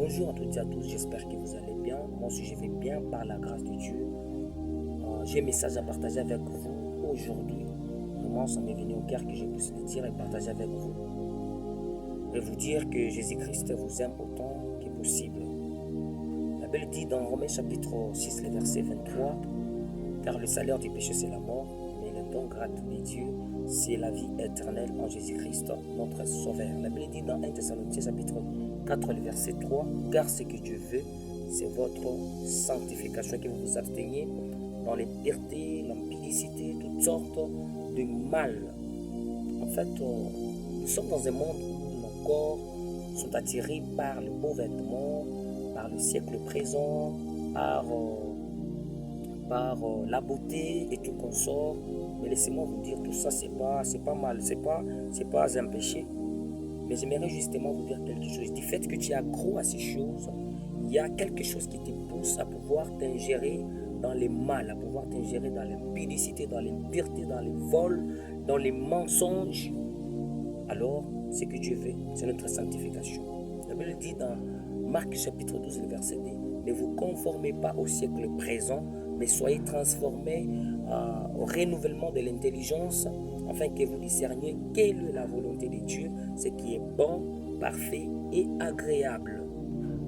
Bonjour à toutes et à tous, j'espère que vous allez bien. Moi aussi je vais bien par la grâce de Dieu. J'ai un message à partager avec vous aujourd'hui. Vraiment, ça m'est venu au cœur que je puisse le dire et partager avec vous. Et vous dire que Jésus-Christ vous aime autant que possible. La Bible dit dans Romains chapitre 6, le verset 23, car le salaire du péché c'est la mort, mais le don gratuit de Dieu c'est la vie éternelle en Jésus-Christ, notre Sauveur. La Bible dit dans 1 Thessaloniciens chapitre 4, le verset 3, car ce que Dieu veut, c'est votre sanctification, que vous vous absteniez dans l'impureté, l'impudicité, toutes sortes de mal. En fait, nous sommes dans un monde où nos corps sont attirés par le beau vêtement, par le siècle présent, par la beauté et tout consort. Mais laissez-moi vous dire, tout ça, c'est pas mal, c'est pas un péché. Mais j'aimerais justement vous dire quelque chose. Du fait que tu es accro à ces choses, il y a quelque chose qui te pousse à pouvoir t'ingérer dans les mal, à pouvoir t'ingérer dans l'impudicité, dans l'impureté, dans les vols, dans les mensonges. Alors, ce que Dieu veut, c'est notre sanctification. La Bible dit dans Marc chapitre 12, le verset 2, ne vous conformez pas au siècle présent, mais soyez transformés au renouvellement de l'intelligence, afin que vous discerniez quelle est la volonté de Dieu, ce qui est bon, parfait et agréable.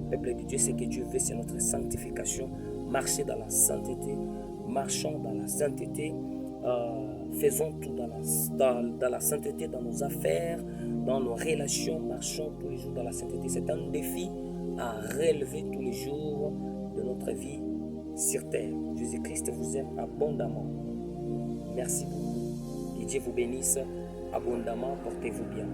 Peuple de Dieu, ce que Dieu veut, c'est notre sanctification. Marcher dans la sainteté, marchons dans la sainteté, faisons tout dans la sainteté, dans nos affaires, dans nos relations, marchons tous les jours dans la sainteté. C'est un défi à relever tous les jours de notre vie sur terre. Jésus-Christ vous aime abondamment. Merci beaucoup. Que Dieu vous bénisse abondamment. Portez-vous bien.